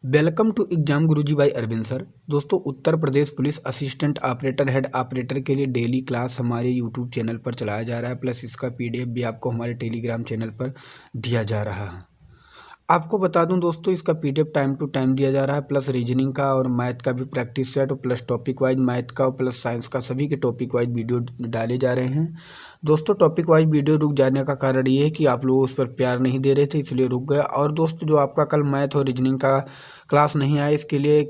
Welcome to exam Guruji by Arvind sir. दोस्तों, Uttar Pradesh police assistant operator head operator के लिए daily class हमारे यूट्यूब चैनल पर चलाया जा रहा है, प्लस इसका पीडीएफ भी आपको हमारे टेलीग्राम चैनल पर दिया जा रहा है। आपको बता दूं दोस्तों, इसका पीडीएफ टाइम टू टाइम दिया जा रहा है, प्लस रीजनिंग का और मैथ का भी प्रैक्टिस सेट, और प्लस टॉपिक वाइज मैथ का और प्लस साइंस का, सभी के टॉपिक वाइज वीडियो डाले जा रहे हैं। दोस्तों, टॉपिक वाइज वीडियो रुक जाने का कारण ये है कि आप लोग उस पर प्यार नहीं दे रहे थे, इसलिए रुक गया। और दोस्तों, जो आपका कल मैथ और रीजनिंग का क्लास नहीं आया, इसके लिए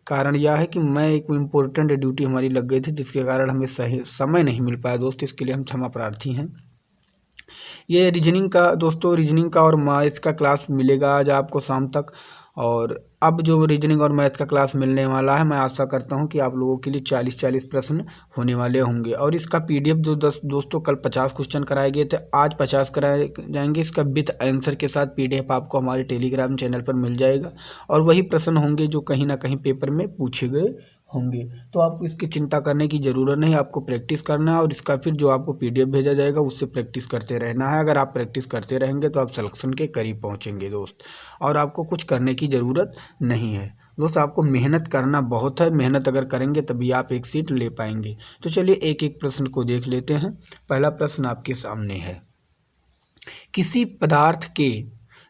कारण यह है कि मैं एक इम्पोर्टेंट ड्यूटी हमारी लग गई थी, जिसके कारण हमें सही समय नहीं मिल पाया। दोस्तों, इसके लिए हम क्षमा प्रार्थी हैं। ये रीजनिंग का दोस्तों, रीजनिंग का और मैथ्स का क्लास मिलेगा आज आपको शाम तक। और अब जो रीजनिंग और मैथ का क्लास मिलने वाला है, मैं आशा करता हूं कि आप लोगों के लिए 40 प्रश्न होने वाले होंगे। और इसका पीडीएफ जो दोस्तों कल 50 क्वेश्चन कराए गए थे, आज 50 कराए जाएंगे। इसका विथ आंसर के साथ पीडीएफ आपको हमारे टेलीग्राम चैनल पर मिल जाएगा, और वही प्रश्न होंगे जो कहीं ना कहीं पेपर में पूछे गए होंगे। तो आपको इसकी चिंता करने की ज़रूरत नहीं, आपको प्रैक्टिस करना है, और इसका फिर जो आपको पीडीएफ भेजा जाएगा उससे प्रैक्टिस करते रहना है। अगर आप प्रैक्टिस करते रहेंगे तो आप सिलेक्शन के करीब पहुंचेंगे दोस्त, और आपको कुछ करने की ज़रूरत नहीं है दोस्त। आपको मेहनत करना बहुत है, मेहनत अगर करेंगे तभी आप एक सीट ले पाएंगे। तो चलिए एक एक प्रश्न को देख लेते हैं। पहला प्रश्न आपके सामने है, किसी पदार्थ के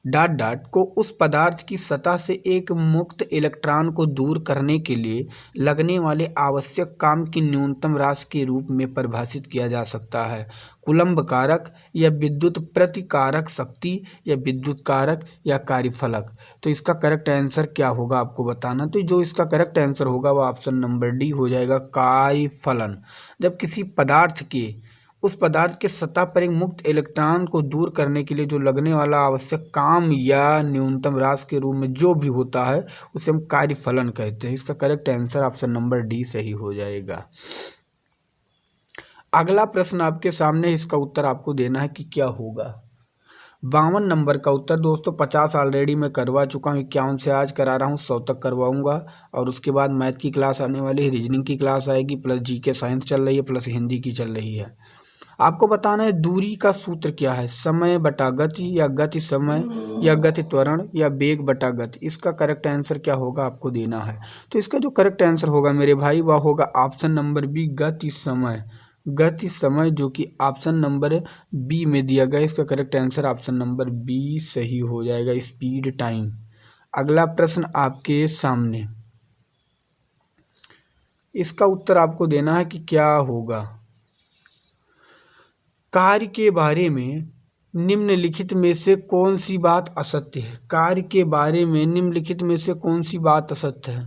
डॉट डॉट को उस पदार्थ की सतह से एक मुक्त इलेक्ट्रॉन को दूर करने के लिए लगने वाले आवश्यक काम की न्यूनतम राशि के रूप में परिभाषित किया जा सकता है। कूलम्ब कारक, या विद्युत प्रतिकारक शक्ति, या विद्युत कारक, या कार्यफलक। तो इसका करेक्ट आंसर क्या होगा आपको बताना। तो जो इसका करेक्ट आंसर होगा वो ऑप्शन नंबर डी हो जाएगा, कार्यफलन। जब किसी पदार्थ के उस पदार्थ के सतह पर एक मुक्त इलेक्ट्रॉन को दूर करने के लिए जो लगने वाला आवश्यक काम या न्यूनतम राशि के रूप में जो भी होता है, उसे हम कार्यफलन कहते हैं। इसका correct answer option number D सही हो जाएगा। अगला प्रश्न आपके सामने, इसका उत्तर आपको देना है कि क्या होगा। 52 नंबर का उत्तर दोस्तों, 50 ऑलरेडी मैं करवा चुका हूँ, 51 से आज करा रहा हूँ, 100 तक करवाऊंगा। और उसके बाद मैथ की क्लास आने वाली है, रीजनिंग की क्लास आएगी, प्लस जीके साइंस चल रही है, प्लस हिंदी की चल रही है। आपको बताना है दूरी का सूत्र क्या है, समय बटा गति, या गति समय, या गति त्वरण, या वेग बटा गति। इसका करेक्ट आंसर क्या होगा आपको देना है। तो इसका जो करेक्ट आंसर होगा मेरे भाई, वह होगा ऑप्शन नंबर बी, गति समय। गति समय, जो कि ऑप्शन नंबर बी में दिया गया। इसका correct answer option number B सही हो जाएगा, स्पीड टाइम। अगला प्रश्न आपके सामने, इसका उत्तर आपको देना है कि क्या होगा। कार्य के बारे में निम्नलिखित में से कौन सी बात असत्य है। कार्य के बारे में निम्नलिखित में से कौन सी बात असत्य है।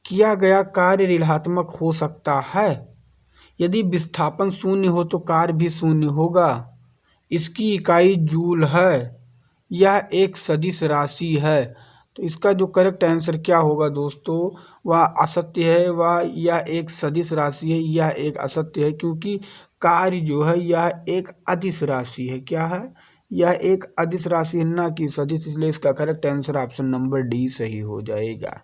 किया गया कार्य ऋणात्मक हो सकता है। यदि विस्थापन शून्य हो तो कार्य भी शून्य होगा। इसकी इकाई जूल है। यह एक सदिश राशि है। तो इसका जो करेक्ट आंसर क्या होगा दोस्तों, वह असत्य है, वह यह एक सदिश राशि है, यह एक असत्य है, क्योंकि कार्य जो है यह एक अदिश राशि है। क्या है, यह एक अदिश राशि है, ना कि सदिश। इसलिए इसका correct answer option number D सही हो जाएगा।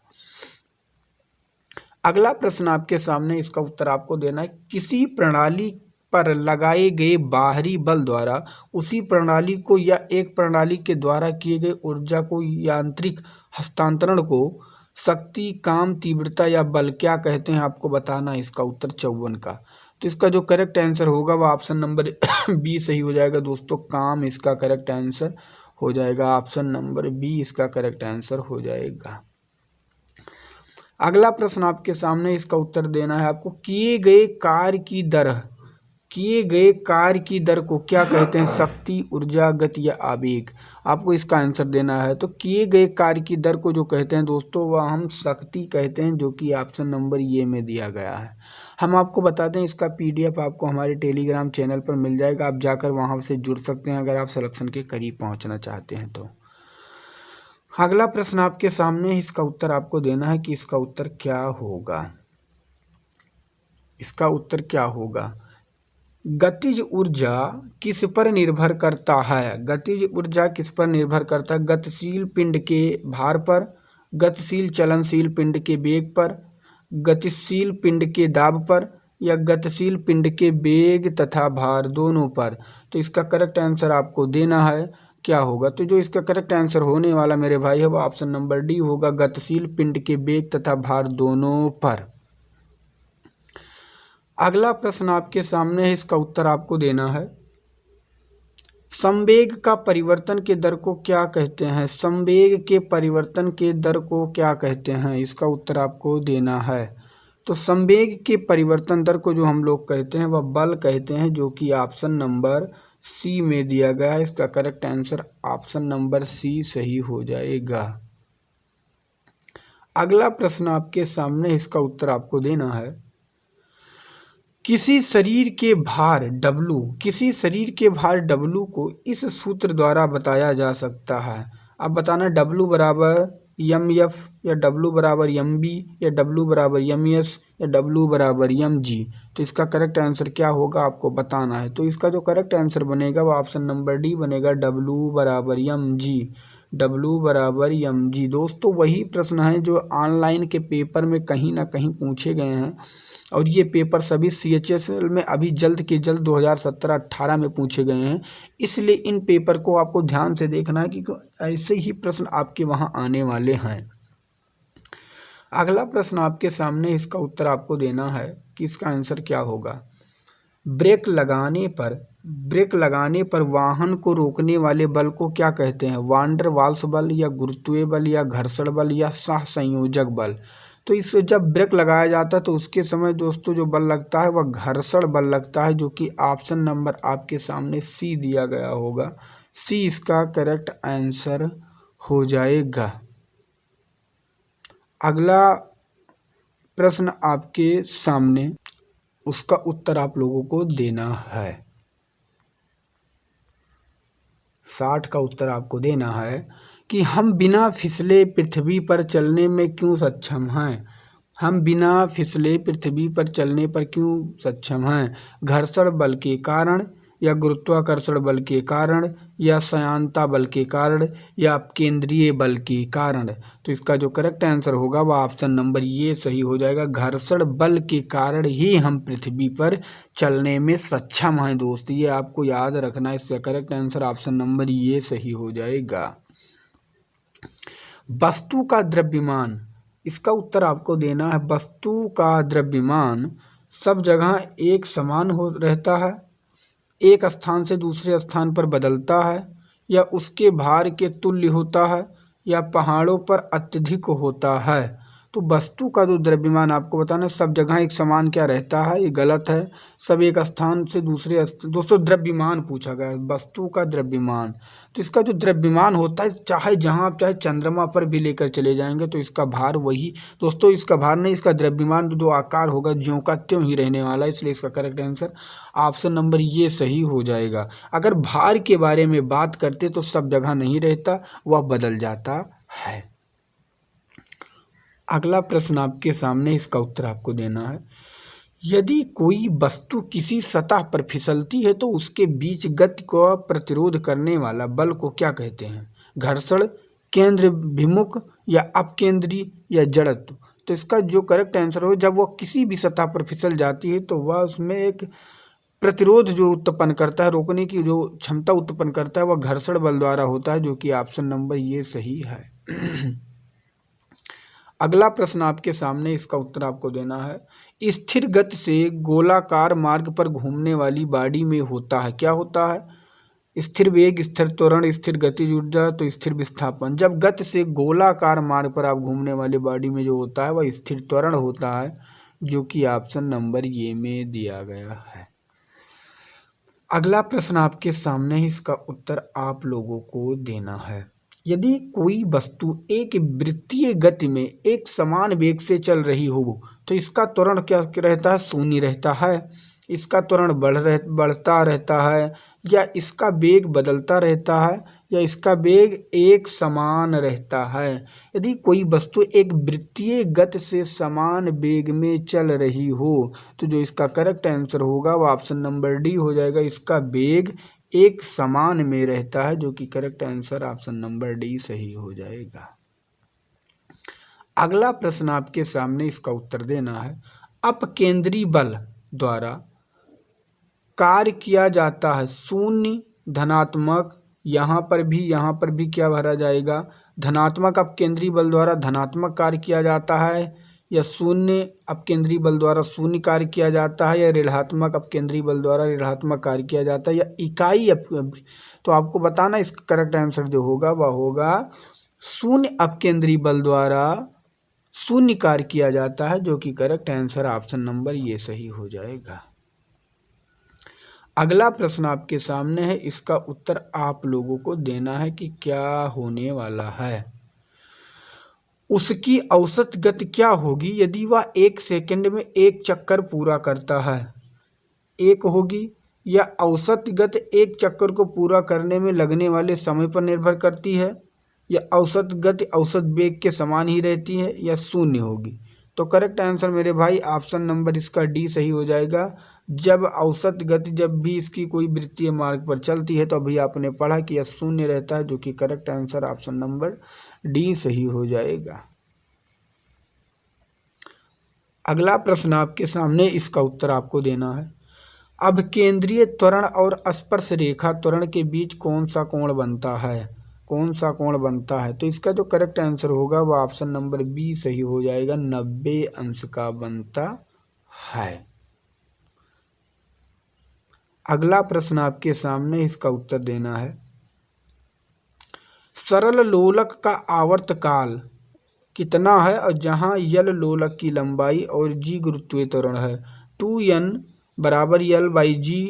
अगला प्रश्न आपके सामने, इसका उत्तर आपको देना है, किसी प्रणाली पर लगाए गए बाहरी बल द्वारा उसी प्रणाली को या एक प्रणाली के द्वारा किए गए ऊर्जा को, यांत्रिक हस्तांतरण को शक्ति, काम, तीव्रता या बल क्या कहते हैं आपको बताना है। इसका उत्तर 54 का। तो इसका जो करेक्ट आंसर होगा वह ऑप्शन नंबर बी सही हो जाएगा दोस्तों, काम इसका करेक्ट आंसर हो जाएगा। ऑप्शन नंबर बी इसका करेक्ट आंसर हो जाएगा। अगला प्रश्न आपके सामने, इसका उत्तर देना है आपको, किए गए कार्य की दर, किए गए कार्य की दर को क्या कहते हैं। शक्ति, ऊर्जा, गति, या आवेग। आपको इसका आंसर देना है। तो किए गए कार्य की दर को जो कहते हैं दोस्तों, वह हम शक्ति कहते हैं, जो कि ऑप्शन नंबर ये में दिया गया है। हम आपको बता दें, इसका पीडीएफ आपको हमारे टेलीग्राम चैनल पर मिल जाएगा, आप जाकर वहां से जुड़ सकते हैं अगर आप सिलेक्शन के करीब पहुंचना चाहते हैं तो। अगला प्रश्न आपके सामने, इसका उत्तर आपको देना है कि इसका उत्तर क्या होगा। इसका उत्तर क्या होगा। गतिज ऊर्जा किस पर निर्भर करता है। गतिज ऊर्जा किस पर निर्भर करता है। गतिशील पिंड के भार पर, गतिशील चलनशील पिंड के वेग पर, गतिशील पिंड के दाब पर, या गतिशील पिंड के वेग तथा भार दोनों पर। तो इसका करेक्ट आंसर आपको देना है। क्या होगा? तो जो इसका करेक्ट आंसर होने वाला मेरे भाई है वो ऑप्शन नंबर डी होगा, गतिशील पिंड के वेग तथा भार दोनों पर। अगला प्रश्न आपके सामने है, इसका उत्तर आपको देना है। संवेग का परिवर्तन के दर को क्या कहते हैं? संवेग के परिवर्तन के दर को क्या कहते हैं? इसका उत्तर आपको देना है। तो संवेग के परिवर्तन दर को जो हम लोग कहते हैं वह बल कहते हैं, जो कि ऑप्शन नंबर सी में दिया गया है। इसका correct answer option number C सही हो जाएगा। अगला प्रश्न आपके सामने, इसका उत्तर आपको देना है। किसी शरीर के भार W को इस सूत्र द्वारा बताया जा सकता है। अब बताना W बराबर mf या W बराबर mb या W बराबर ms या W बराबर mg। तो इसका करेक्ट आंसर क्या होगा आपको बताना है। तो इसका जो करेक्ट आंसर बनेगा वो ऑप्शन नंबर डी बनेगा, W बराबर mg। W बराबर mg। दोस्तों वही प्रश्न है जो ऑनलाइन के पेपर में कहीं ना कहीं पूछे गए हैं, और ये पेपर सभी CHSL में अभी जल्द के जल्द 2017-18 में पूछे गए हैं। इसलिए इन पेपर को आपको ध्यान से देखना है कि ऐसे ही प्रश्न आपके वहाँ आने वाले हैं। अगला प्रश्न आपके सामने, इसका उत्तर आपको देना है कि इसका आंसर क्या होगा। ब्रेक लगाने पर वाहन को रोकने वाले बल को क्या कहते हैं? वांडर वाल्स बल या गुरुत्वीय बल या घर्षण बल या सह संयोजक बल। तो इस जब ब्रेक लगाया जाता है तो उसके समय दोस्तों जो बल लगता है वह घर्षण बल लगता है, जो कि ऑप्शन नंबर आपके सामने सी दिया गया होगा। सी इसका करेक्ट आंसर हो जाएगा। अगला प्रश्न आपके सामने, उसका उत्तर आप लोगों को देना है। 60 का उत्तर आपको देना है कि हम बिना फिसले पृथ्वी पर चलने में क्यों सक्षम हैं? हम बिना फिसले पृथ्वी पर चलने पर क्यों सक्षम हैं? घर्षण बल के कारण या गुरुत्वाकर्षण बल के कारण या सयांता बल के कारण या केंद्रीय बल के कारण। तो इसका जो करेक्ट आंसर होगा वह ऑप्शन नंबर ये सही हो जाएगा, घर्षण बल के कारण ही हम पृथ्वी पर चलने में सक्षम हैं। दोस्त ये आपको याद रखना है। इसका करेक्ट आंसर ऑप्शन नंबर ये सही हो जाएगा। वस्तु का द्रव्यमान, इसका उत्तर आपको देना है। वस्तु का द्रव्यमान सब जगह एक समान हो रहता है, एक स्थान से दूसरे स्थान पर बदलता है, या उसके भार के तुल्य होता है, या पहाड़ों पर अत्यधिक होता है। तो वस्तु का जो द्रव्यमान आपको बताना है, सब जगह एक समान क्या रहता है, ये गलत है। सब एक स्थान से दूसरे दोस्तों द्रव्यमान पूछा गया है, वस्तु का द्रव्यमान। तो इसका जो द्रव्यमान होता है, चाहे जहाँ चाहे चंद्रमा पर भी लेकर चले जाएंगे तो इसका भार वही, दोस्तों इसका भार नहीं, इसका द्रव्यमान जो आकार होगा ज्यों का त्यों ही रहने वाला है। इसलिए इसका करेक्ट आंसर ऑप्शन नंबर ये सही हो जाएगा। अगर भार के बारे में बात करते तो सब जगह नहीं रहता, वह बदल जाता है। अगला प्रश्न आपके सामने, इसका उत्तर आपको देना है। यदि कोई वस्तु किसी सतह पर फिसलती है तो उसके बीच गति को प्रतिरोध करने वाला बल को क्या कहते हैं? घर्षण, केंद्र विमुख या अपकेंद्री या जड़त्व। तो इसका जो करेक्ट आंसर हो, जब वह किसी भी सतह पर फिसल जाती है तो वह उसमें एक प्रतिरोध जो उत्पन्न करता है, रोकने की जो क्षमता उत्पन्न करता है, वह घर्षण बल द्वारा होता है, जो कि ऑप्शन नंबर ये सही है। अगला प्रश्न आपके सामने, इसका उत्तर आपको देना है। स्थिर गति से गोलाकार मार्ग पर घूमने वाली बॉडी में होता है, क्या होता है? स्थिर वेग, स्थिर त्वरण, स्थिर गतिज ऊर्जा, तो स्थिर विस्थापन। जब गति से गोलाकार मार्ग पर आप घूमने वाली बॉडी में जो होता है वह स्थिर त्वरण होता है, जो कि ऑप्शन नंबर ये में दिया गया है। अगला प्रश्न आपके सामने, इसका उत्तर आप लोगों को देना है। यदि कोई वस्तु एक वृत्तीय गति में एक समान वेग से चल रही हो तो इसका त्वरण क्या रहता है? शून्य रहता है। इसका त्वरण बढ़ता रहता है, या इसका वेग बदलता रहता है, या इसका वेग एक समान रहता है। यदि कोई वस्तु एक वृत्तीय गति से समान वेग में चल रही हो तो जो इसका करेक्ट आंसर होगा वो ऑप्शन नंबर डी हो जाएगा, इसका वेग एक समान में रहता है, जो कि correct answer option number D सही हो जाएगा। अगला प्रश्न आपके सामने, इसका उत्तर देना है। अपकेंद्री बल द्वारा कार्य किया जाता है शून्य, धनात्मक यहाँ पर भी क्या भरा जाएगा, धनात्मक अपकेंद्री बल द्वारा धनात्मक कार्य किया जाता है या शून्य अपकेंद्री बल द्वारा शून्य कार्य किया जाता है या ऋणात्मक अपकेंद्री बल द्वारा ऋणात्मक कार्य किया जाता है या इकाई तो आपको बताना इसका करेक्ट आंसर जो होगा वह होगा शून्य अपकेंद्री बल द्वारा शून्य कार्य किया जाता है, जो कि करेक्ट आंसर ऑप्शन नंबर ये सही हो जाएगा। अगला प्रश्न आपके सामने है, इसका उत्तर आप लोगों को देना है कि क्या होने वाला है। उसकी औसत गति क्या होगी यदि वह 1 सेकंड में 1 चक्कर पूरा करता है, एक होगी, या औसत गति 1 चक्कर को पूरा करने में लगने वाले समय पर निर्भर करती है, या औसत गति औसत वेग के समान ही रहती है, या शून्य होगी। तो करेक्ट आंसर मेरे भाई ऑप्शन नंबर इसका डी सही हो जाएगा। जब औसत गति जब भी इसकी कोई वृत्तीय मार्ग पर चलती है तो अभी आपने पढ़ा कि यह शून्य रहता है, जो कि correct answer option number D सही हो जाएगा। अगला प्रश्न आपके सामने, इसका उत्तर आपको देना है। अब केंद्रीय त्वरण और स्पर्श रेखा त्वरण के बीच कौन सा कोण बनता है, कौन सा कोण बनता है? तो इसका जो करेक्ट आंसर होगा वह ऑप्शन नंबर बी सही हो जाएगा, 90 अंश का बनता है। अगला प्रश्न आपके सामने, इसका उत्तर देना है। सरल लोलक का आवर्तकाल कितना है और जहां यल लोलक की लंबाई और जी गुरुत्वीय त्वरण है, 2n बराबर यल बाई जी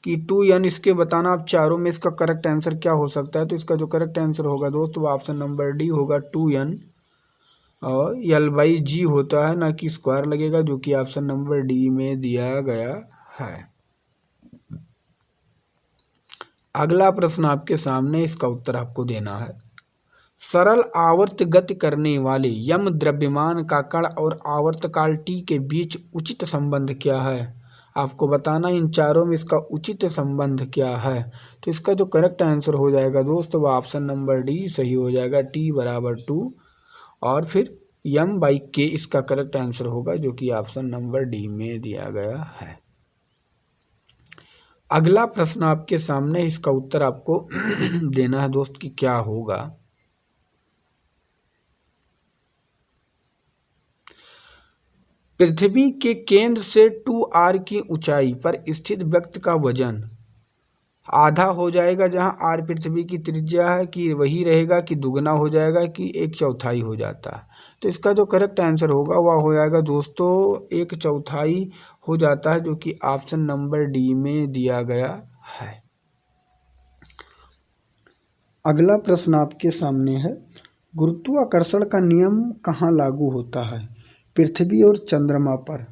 की 2n, इसके बताना आप चारों में इसका करेक्ट आंसर क्या हो सकता है। तो इसका जो करेक्ट आंसर होगा दोस्तों वो ऑप्शन नंबर डी होगा, 2n और यल बाई जी होता है, ना कि स्क्वायर लगेगा, जो कि ऑप्शन नंबर डी में दिया गया है। अगला प्रश्न आपके सामने, इसका उत्तर आपको देना है। सरल आवर्त गति करने वाले यम द्रव्यमान का कण और आवर्तकाल टी के बीच उचित संबंध क्या है? आपको बताना इन चारों में इसका उचित संबंध क्या है। तो इसका जो करेक्ट आंसर हो जाएगा दोस्तों वो ऑप्शन नंबर डी सही हो जाएगा, टी बराबर 2 और फिर यम बाई के इसका करेक्ट आंसर होगा, जो कि ऑप्शन नंबर डी में दिया गया है। अगला प्रश्न आपके सामने, इसका उत्तर आपको देना है दोस्त कि क्या होगा। पृथ्वी के केंद्र से 2r की ऊंचाई पर स्थित व्यक्ति का वजन आधा हो जाएगा, जहां r पृथ्वी की त्रिज्या है, कि वही रहेगा, कि दुगना हो जाएगा, कि 1/4 हो जाता है। तो इसका जो करेक्ट आंसर होगा वह हो जाएगा दोस्तों 1/4 हो जाता है, जो कि ऑप्शन नंबर डी में दिया गया है। अगला प्रश्न आपके सामने है, गुरुत्वाकर्षण का नियम कहाँ लागू होता है? पृथ्वी और चंद्रमा पर,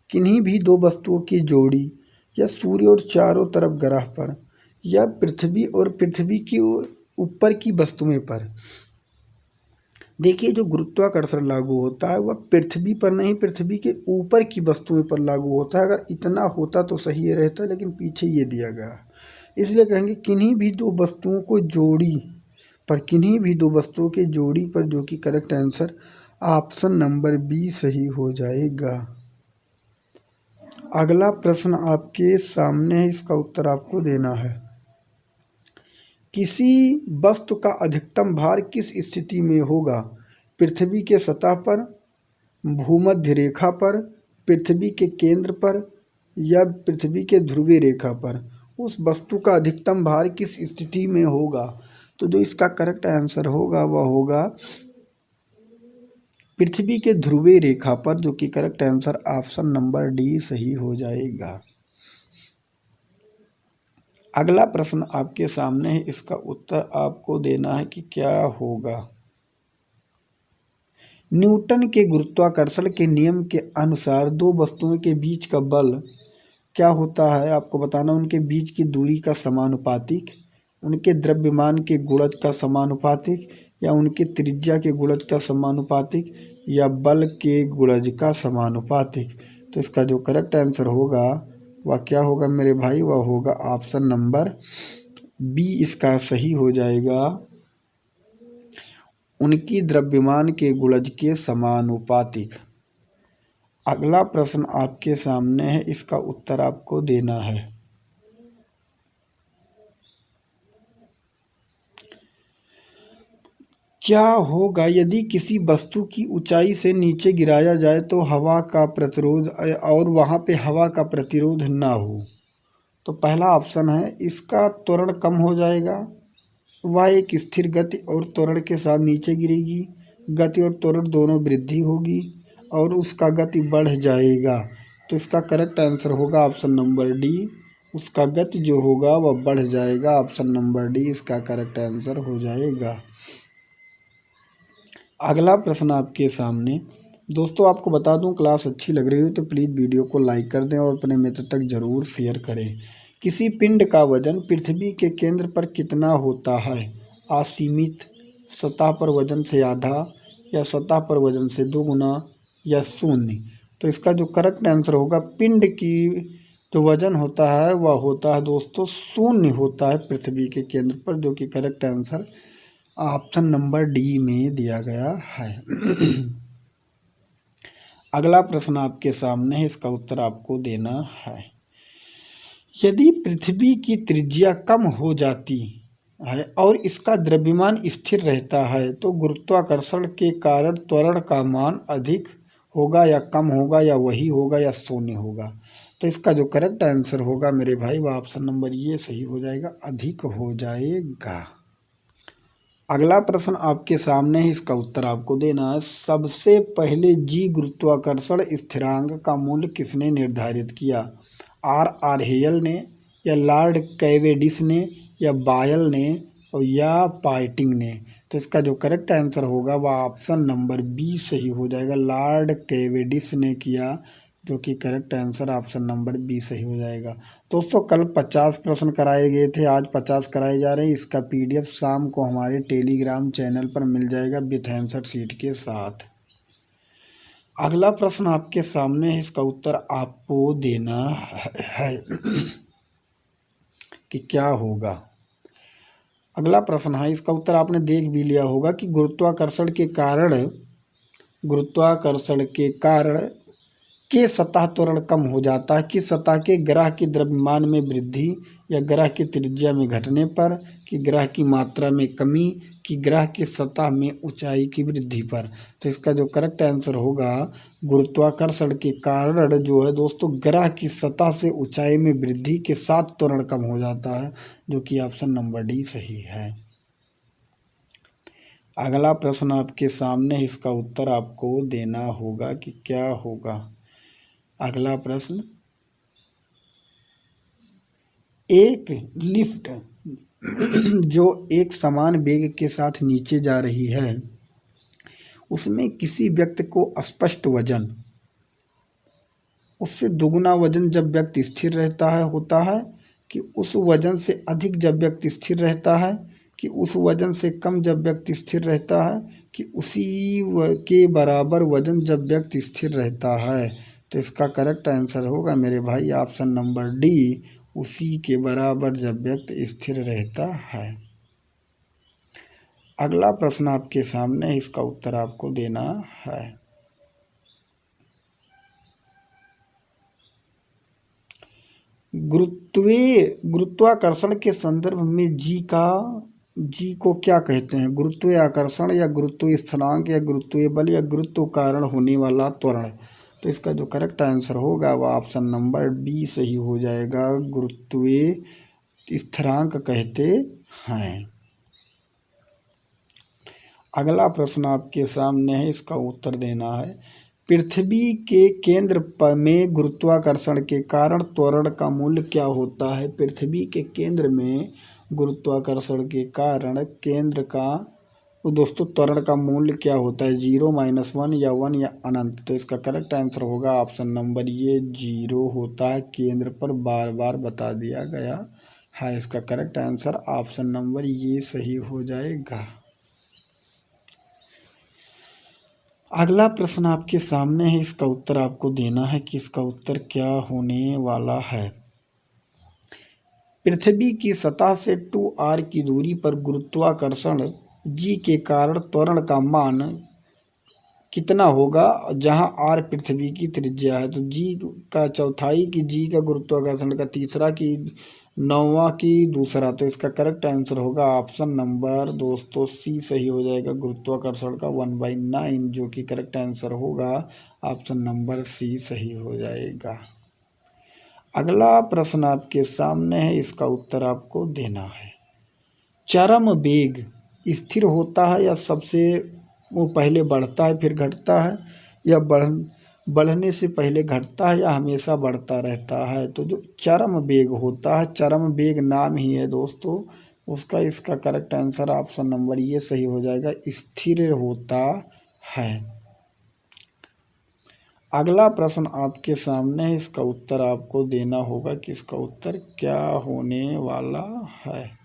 किन्हीं भी दो वस्तुओं की जोड़ी, या सूर्य और चारों तरफ ग्रह पर, या पृथ्वी और पृथ्वी के ऊपर की वस्तुएं पर। देखिए जो गुरुत्वाकर्षण लागू होता है वह पृथ्वी पर नहीं, पृथ्वी के ऊपर की वस्तुएं पर लागू होता है। अगर इतना होता तो सही रहता, लेकिन पीछे ये दिया गया, इसलिए कहेंगे किन्हीं भी दो वस्तुओं को जोड़ी पर, किन्हीं भी दो वस्तुओं के जोड़ी पर, जो कि correct answer option number B सही हो जाएगा। अगला प्रश्न आपके सामने है, इसका उत्तर आपको देना है। किसी वस्तु का अधिकतम भार किस स्थिति में होगा? पृथ्वी के सतह पर, भूमध्य रेखा पर, पृथ्वी के केंद्र पर, या पृथ्वी के ध्रुवीय रेखा पर। उस वस्तु का अधिकतम भार किस स्थिति में होगा? तो जो इसका करेक्ट आंसर होगा वह होगा पृथ्वी के ध्रुवीय रेखा पर, जो कि correct answer option number D सही हो जाएगा। अगला प्रश्न आपके सामने है, इसका उत्तर आपको देना है कि क्या होगा। न्यूटन के गुरुत्वाकर्षण के नियम के अनुसार दो वस्तुओं के बीच का बल क्या होता है? आपको बताना उनके बीच की दूरी का समानुपातिक, उनके द्रव्यमान के गुणज का समानुपातिक, या उनके त्रिज्या के गुणज का समानुपातिक, या बल के गुणज का समानुपातिक। तो इसका जो करेक्ट आंसर होगा वह क्या होगा मेरे भाई? वह होगा ऑप्शन नंबर बी इसका सही हो जाएगा, उनकी द्रव्यमान के गुणज के समानुपातिक। अगला प्रश्न आपके सामने है, इसका उत्तर आपको देना है। क्या होगा यदि किसी वस्तु की ऊंचाई से नीचे गिराया जाए तो हवा का प्रतिरोध और वहाँ पे हवा का प्रतिरोध ना हो? तो पहला ऑप्शन है इसका त्वरण कम हो जाएगा, वह एक स्थिर गति और त्वरण के साथ नीचे गिरेगी, गति और त्वरण दोनों वृद्धि होगी और उसका गति बढ़ जाएगा। तो इसका करेक्ट आंसर होगा ऑप्शन नंबर डी, उसका गति जो होगा वह बढ़ जाएगा। ऑप्शन नंबर डी इसका करेक्ट आंसर हो जाएगा। अगला प्रश्न आपके सामने। दोस्तों आपको बता दूं, क्लास अच्छी लग रही हो तो प्लीज़ वीडियो को लाइक कर दें और अपने मित्र तक ज़रूर शेयर करें। किसी पिंड का वजन पृथ्वी के केंद्र पर कितना होता है? असीमित, सतह पर वजन से आधा, या सतह पर वजन से 2 गुना, या शून्य? तो इसका जो करेक्ट आंसर होगा, पिंड की जो वजन होता है वह होता है दोस्तों शून्य होता है पृथ्वी के केंद्र पर, जो कि correct answer option number D में दिया गया है। अगला प्रश्न आपके सामने है, इसका उत्तर आपको देना है। यदि पृथ्वी की त्रिज्या कम हो जाती है और इसका द्रव्यमान स्थिर रहता है तो गुरुत्वाकर्षण के कारण त्वरण का मान अधिक होगा या कम होगा, या वही होगा, या शून्य होगा? तो इसका जो करेक्ट आंसर होगा मेरे भाई वह ऑप्शन नंबर ये सही हो जाएगा, अधिक हो जाएगा। अगला प्रश्न आपके सामने है, इसका उत्तर आपको देना है। सबसे पहले जी गुरुत्वाकर्षण स्थिरांक का मूल्य किसने निर्धारित किया? आर हेयल ने, या लॉर्ड कैवेंडिश ने, या बायल ने, और या पाइटिंग ने? तो इसका जो करेक्ट आंसर होगा वह ऑप्शन नंबर बी सही हो जाएगा, लॉर्ड कैवेंडिश ने किया, जो कि correct answer option number B सही हो जाएगा। दोस्तों कल 50 प्रश्न कराए गए थे, आज 50 कराए जा रहे हैं। इसका PDF शाम को हमारे टेलीग्राम चैनल पर मिल जाएगा विथ आंसर शीट के साथ। अगला प्रश्न आपके सामने है, इसका उत्तर आपको देना है कि क्या होगा। अगला प्रश्न है, इसका उत्तर आपने देख भी लिया होगा कि गुरुत्वाकर्षण के कारण के सतह त्वरण कम हो जाता है। कि सतह के ग्रह के द्रव्यमान में वृद्धि, या ग्रह की त्रिज्या में घटने पर, कि ग्रह की मात्रा में कमी, कि ग्रह की सतह में ऊंचाई की वृद्धि पर? तो इसका जो करेक्ट आंसर होगा, गुरुत्वाकर्षण के कारण जो है दोस्तों ग्रह की सतह से ऊंचाई में वृद्धि के साथ त्वरण कम हो जाता है, जो कि ऑप्शन नंबर डी सही है। अगला प्रश्न आपके सामने, इसका उत्तर आपको देना होगा कि क्या होगा। अगला प्रश्न, एक लिफ्ट जो एक समान वेग के साथ नीचे जा रही है उसमें किसी व्यक्ति को स्पष्ट वजन उससे दोगुना वजन जब व्यक्ति स्थिर रहता है होता है, कि उस वजन से अधिक जब व्यक्ति स्थिर रहता है, कि उस वजन से कम जब व्यक्ति स्थिर रहता है, कि उसी के बराबर वजन जब व्यक्ति स्थिर रहता है? तो इसका करेक्ट आंसर होगा मेरे भाई ऑप्शन नंबर डी, उसी के बराबर जब व्यक्ति स्थिर रहता है। अगला प्रश्न आपके सामने, इसका उत्तर आपको देना है। गुरुत्वाकर्षण के संदर्भ में जी को क्या कहते हैं? गुरुत्वीय आकर्षण, या गुरुत्वीय स्थिरांक, या गुरुत्वीय बल, या गुरुत्व कारण होने वाला त्वरण? तो इसका जो करेक्ट आंसर होगा वह ऑप्शन नंबर बी सही हो जाएगा, गुरुत्वीय स्थिरांक कहते हैं। अगला प्रश्न आपके सामने है, इसका उत्तर देना है। पृथ्वी के केंद्र में गुरुत्वाकर्षण के कारण त्वरण का मूल्य क्या होता है? पृथ्वी के केंद्र में गुरुत्वाकर्षण के कारण केंद्र का दोस्तों त्वरण का मूल्य क्या होता है? 0, -1, या 1, या अनंत? तो इसका करेक्ट आंसर होगा ऑप्शन नंबर ये 0 होता है, केंद्र पर बार बार बता दिया गया है। इसका करेक्ट आंसर ऑप्शन नंबर ये सही हो जाएगा। अगला प्रश्न आपके सामने है, इसका उत्तर आपको देना है कि इसका उत्तर क्या होने वाला है। पृथ्वी की सतह से 2r की दूरी पर गुरुत्वाकर्षण जी के कारण त्वरण का मान कितना होगा जहां r पृथ्वी की त्रिज्या है? तो जी का चौथाई, की जी का गुरुत्वाकर्षण का तीसरा, की 9वां की दूसरा, तो इसका करेक्ट आंसर होगा ऑप्शन नंबर दोस्तों सी सही हो जाएगा, गुरुत्वाकर्षण का 1/9, जो कि करेक्ट आंसर होगा ऑप्शन नंबर सी सही हो जाएगा। अगला प्रश्न आपके सामने है, इसका उत्तर आपको देना है। चरम वेग स्थिर होता है या सबसे वो पहले बढ़ता है फिर घटता है, या बढ़ने से पहले घटता है, या हमेशा बढ़ता रहता है? तो जो चरम वेग होता है, चरम वेग नाम ही है दोस्तों उसका, इसका करेक्ट आंसर ऑप्शन नंबर ये सही हो जाएगा, स्थिर होता है। अगला प्रश्न आपके सामने है, इसका उत्तर आपको देना होगा कि इसका उत्तर क्या होने वाला है।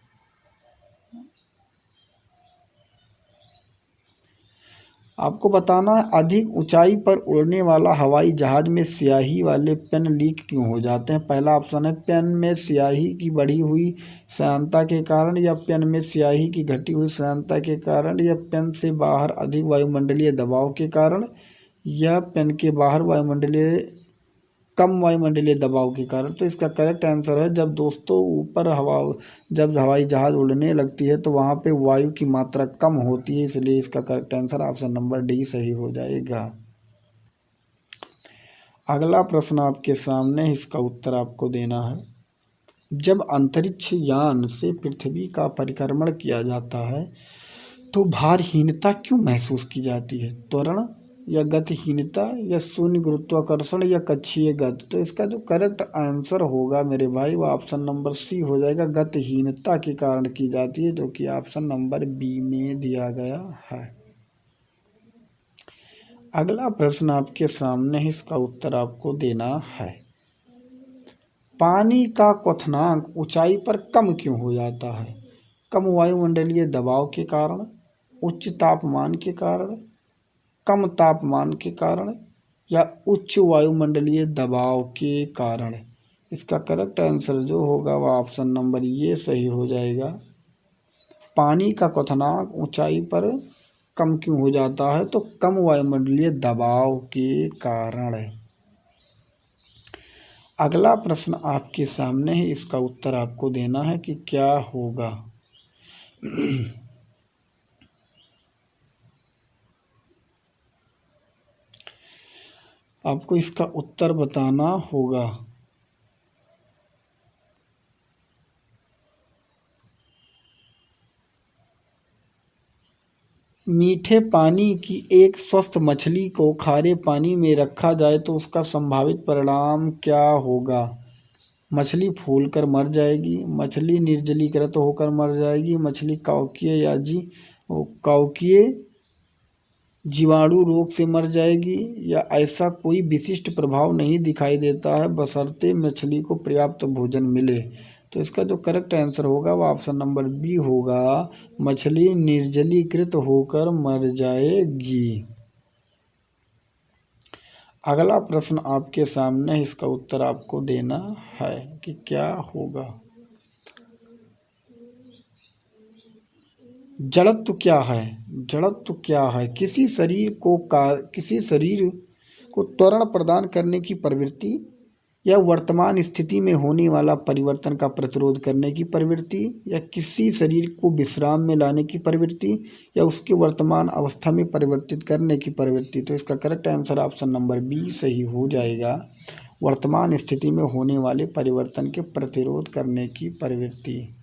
आपको बताना है, अधिक ऊंचाई पर उड़ने वाला हवाई जहाज में स्याही वाले पेन लीक क्यों हो जाते हैं? पहला ऑप्शन है पेन में स्याही की बढ़ी हुई श्यानता के कारण, या पेन में स्याही की घटी हुई श्यानता के कारण, या पेन से बाहर अधिक वायुमंडलीय दबाव के कारण, या पेन के बाहर कम वायुमंडलीय दबाव के कारण। तो इसका करेक्ट आंसर है, जब दोस्तों ऊपर जब हवाई जहाज उड़ने लगती है तो वहाँ पे वायु की मात्रा कम होती है, इसलिए इसका correct answer option number D सही हो जाएगा। अगला प्रश्न आपके सामने, इसका उत्तर आपको देना है। जब अंतरिक्ष यान से पृथ्वी का परिक्रमण किया जाता है तो भारहीनता क्यों महसूस की जाती है? त्वरण, या गतिहीनता, या शून्य गुरुत्वाकर्षण, या कक्षीय गति? तो इसका जो करेक्ट आंसर होगा मेरे भाई वो ऑप्शन नंबर सी हो जाएगा, गतिहीनता के कारण की जाती है, जो कि ऑप्शन नंबर बी में दिया गया है। अगला प्रश्न आपके सामने है, इसका उत्तर आपको देना है। पानी का क्वथनांक ऊंचाई पर कम क्यों हो जाता है? कम वायुमंडलीय दबाव के कारण, उच्च तापमान के कारण, कम तापमान के कारण, या उच्च वायुमंडलीय दबाव के कारण? इसका करेक्ट आंसर जो होगा वह ऑप्शन नंबर ये सही हो जाएगा, पानी का क्वथनांक ऊंचाई पर कम क्यों हो जाता है? तो कम वायुमंडलीय दबाव के कारण। अगला प्रश्न आपके सामने है, इसका उत्तर आपको देना है कि क्या होगा। आपको इसका उत्तर बताना होगा। मीठे पानी की एक स्वस्थ मछली को खारे पानी में रखा जाए तो उसका संभावित परिणाम क्या होगा? मछली फूलकर मर जाएगी, मछली निर्जलीकृत होकर मर जाएगी, मछली काउकीय जीवाणु रोग से मर जाएगी, या ऐसा कोई विशिष्ट प्रभाव नहीं दिखाई देता है बशर्ते मछली को पर्याप्त भोजन मिले? तो इसका जो करेक्ट आंसर होगा वो ऑप्शन नंबर बी होगा, मछली निर्जलीकृत होकर मर जाएगी। अगला प्रश्न आपके सामने, इसका उत्तर आपको देना है कि क्या होगा। जड़त्व क्या है? जड़त्व क्या है? किसी शरीर को त्वरण प्रदान करने की प्रवृत्ति, या वर्तमान स्थिति में होने वाला परिवर्तन का प्रतिरोध करने की प्रवृत्ति, या किसी शरीर को विश्राम में लाने की प्रवृत्ति, या उसके वर्तमान अवस्था में परिवर्तित करने की प्रवृत्ति? तो इसका correct answer option number B सही हो जाएगा, वर्तमान स्थिति में होने वाले परिवर्तन के प्रतिरोध करने की प्रवृत्ति।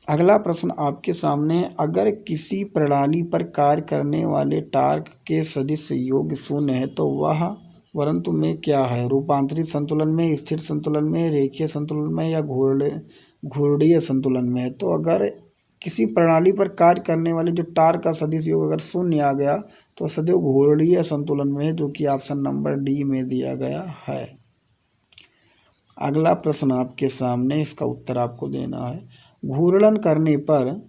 अगला प्रश्न आपके सामने है, अगर किसी प्रणाली पर कार्य करने वाले टार्क के सदिश योग शून्य है तो वह वरंतु में क्या है? रूपांतरित संतुलन में, स्थिर संतुलन में, रेखीय संतुलन में, या घूर्णीय संतुलन में है? तो अगर किसी प्रणाली पर कार्य करने वाले जो टार्क का सदिश योग अगर शून्य आ गया तो सदैव घूर्णीय संतुलन में है, जो कि ऑप्शन नंबर डी में दिया गया है। अगला प्रश्न आपके सामने, इसका उत्तर आपको देना है। घूर्णन करने पर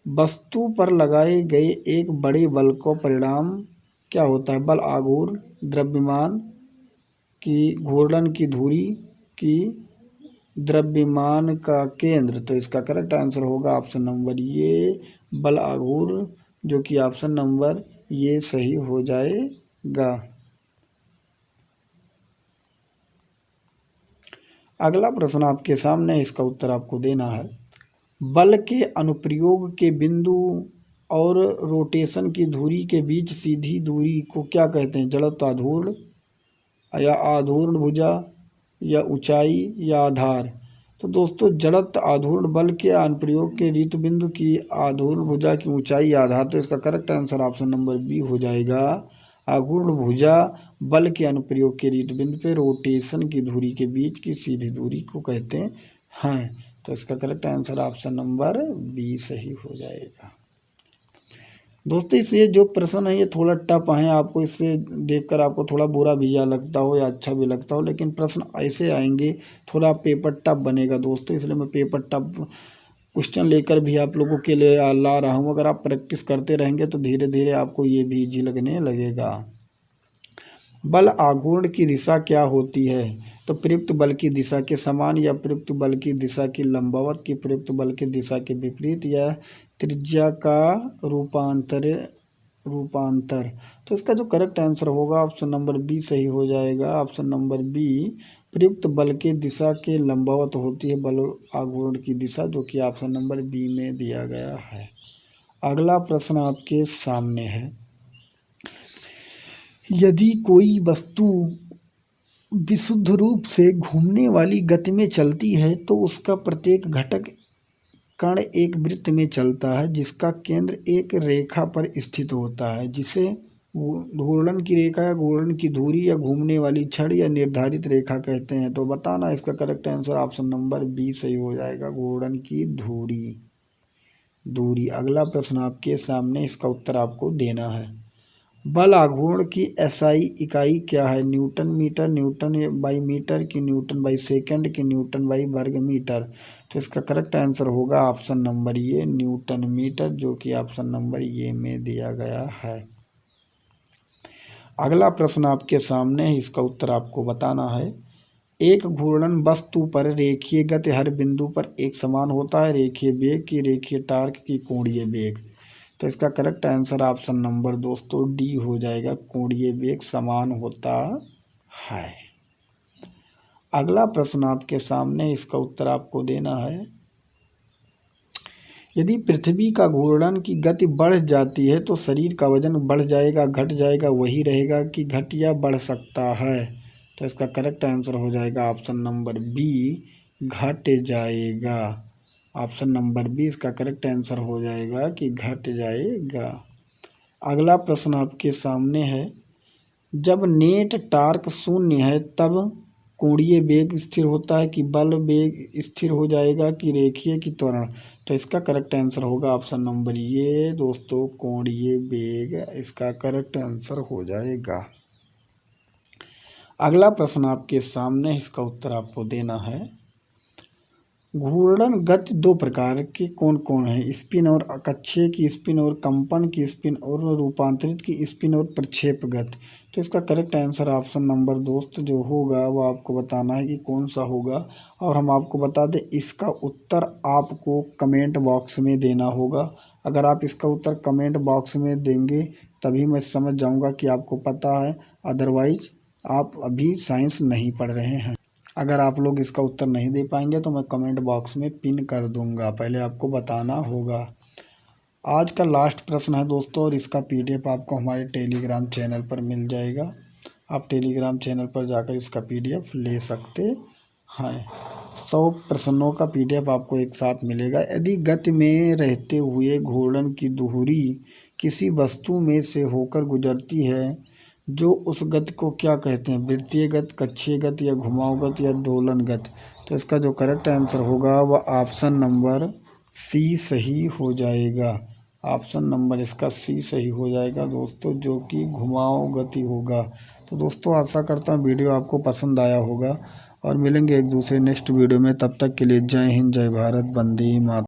वस्तु पर लगाए गए एक बड़े बल को परिणाम क्या होता है? बल आघूर्ण, द्रव्यमान की घूर्णन की धुरी, की द्रव्यमान का केंद्र? तो इसका करेक्ट आंसर होगा ऑप्शन नंबर ये, बल आघूर्ण, जो कि ऑप्शन नंबर ये सही हो जाएगा। अगला प्रश्न आपके सामने, इसका उत्तर आपको देना है। बल के अनुप्रयोग के बिंदु और रोटेशन की धुरी के बीच सीधी दूरी को क्या कहते हैं? जड़त्व आघूर्ण या आघूर्ण भुजा या ऊंचाई या आधार। तो दोस्तों जड़त्व आघूर्ण बल के अनुप्रयोग के रीत बिंदु की आघूर्ण भुजा की ऊंचाई या आधार। तो इसका correct answer option number B हो जाएगा। आघूर्ण भुजा बल के अनुप्रयोग के रीत बिंदु पे रोटेशन की धुरी के बीच की सीधी दूरी को कहते हैं। तो इसका correct answer option number B सही हो जाएगा। दोस्तों इससे जो प्रश्न है ये थोड़ा टफ है, आपको इससे देखकर आपको थोड़ा बुरा भी या लगता हो या अच्छा भी लगता हो, लेकिन प्रश्न ऐसे आएंगे, थोड़ा पेपर टफ बनेगा दोस्तों, इसलिए मैं पेपर टफ क्वेश्चन लेकर भी आप लोगों के लिए ला रहा हूँ। अगर आप प्रैक्टिस करते रहेंगे तो धीरे धीरे आपको ये भी इजी लगने लगेगा। बल आघूर्ण की दिशा क्या होती है? तो प्रयुक्त बल की दिशा के समान या प्रयुक्त बल की दिशा की लंबवत की प्रयुक्त बल की दिशा के विपरीत या त्रिज्या का रूपांतर। तो इसका जो करेक्ट आंसर होगा ऑप्शन नंबर बी सही हो जाएगा। ऑप्शन नंबर बी प्रयुक्त बल के दिशा के लंबवत होती है बल आघूर्ण की दिशा, जो कि ऑप्शन नंबर बी में दिया गया है। अगला प्रश्न आपके सामने है। यदि कोई वस्तु विशुद्ध रूप से घूमने वाली गति में चलती है तो उसका प्रत्येक घटक कण एक वृत्त में चलता है जिसका केंद्र एक रेखा पर स्थित होता है, जिसे घूर्णन की रेखा या घूर्णन की धुरी या घूमने वाली छड़ या निर्धारित रेखा कहते हैं। तो बताना, इसका correct answer option number B सही हो जाएगा, घूर्णन की धुरी। अगला प्रश्न आपके सामने, इसका उत्तर आपको देना है। बल आघूर्ण की एसआई इकाई क्या है? Newton metre, newton by metre की न्यूटन बाई सेकंड की न्यूटन बाई वर्ग मीटर। तो इसका करेक्ट आंसर होगा ऑप्शन नंबर ये, न्यूटन मीटर, जो कि ऑप्शन नंबर ये में दिया गया है। अगला प्रश्न आपके सामने है, इसका उत्तर आपको बताना है। एक घूर्णन वस्तु पर रेखीय गति हर बिंदु पर एक समान होता है, रेखीय वेग की, रेखीय टार्क की, कोणीय वेग। तो इसका करेक्ट आंसर ऑप्शन नंबर दोस्तों डी हो जाएगा, कोणीय वेग समान होता है। अगला प्रश्न आपके सामने, इसका उत्तर आपको देना है। यदि पृथ्वी का घूर्णन की गति बढ़ जाती है तो शरीर का वजन बढ़ जाएगा, घट जाएगा, वही रहेगा कि घट या बढ़ सकता है? तो इसका करेक्ट आंसर हो जाएगा ऑप्शन नंबर बी, घट जाएगा। ऑप्शन नंबर बी इसका करेक्ट आंसर हो जाएगा कि घट जाएगा। अगला प्रश्न आपके सामने है। जब नेट टार्क शून्य है तब कोणीय वेग स्थिर होता है कि बल वेग स्थिर हो जाएगा कि रेखीय की त्वरण? तो इसका करेक्ट आंसर होगा ऑप्शन नंबर ये दोस्तों, कोणीय वेग इसका करेक्ट आंसर हो जाएगा। अगला प्रश्न आपके सामने, इसका उत्तर आपको देना है। घूर्णन गति दो प्रकार के कौन कौन है? स्पिन और अकक्षय की स्पिन और कंपन की स्पिन और रूपांतरित की स्पिन और प्रक्षेप गति। तो इसका करेक्ट आंसर ऑप्शन नंबर दोस्त जो होगा वो आपको बताना है कि कौन सा होगा। और हम आपको बता दें, इसका उत्तर आपको कमेंट बॉक्स में देना होगा। अगर आप इसका उत्तर कमेंट बॉक्स में देंगे तभी मैं समझ जाऊंगा कि आपको पता है, अदरवाइज आप अभी साइंस नहीं पढ़ रहे हैं। अगर आप लोग इसका उत्तर नहीं दे पाएंगे तो मैं कमेंट बॉक्स में पिन कर दूंगा, पहले आपको बताना होगा। आज का लास्ट प्रश्न है दोस्तों, और इसका पीडीएफ आपको हमारे टेलीग्राम चैनल पर मिल जाएगा। आप टेलीग्राम चैनल पर जाकर इसका पीडीएफ ले सकते हैं। 100 प्रश्नों का पीडीएफ आपको एक साथ मिलेगा। यदि गति में रहते हुए घूर्णन की धुरी किसी वस्तु में से होकर गुजरती है जो उस गति को क्या कहते हैं? वृत्तीय गति, कक्षीय गति या घुमाव गति या दोलन गति। तो इसका जो करेक्ट आंसर होगा वह ऑप्शन नंबर सी सही हो जाएगा। ऑप्शन नंबर इसका सी सही हो जाएगा दोस्तों, जो कि घुमाव गति होगा। तो दोस्तों आशा करता हूँ वीडियो आपको पसंद आया होगा, और मिलेंगे एक दूसरे नेक्स्ट वीडियो में। तब तक के लिए जय हिंद, जय भारत, वंदे मातरम।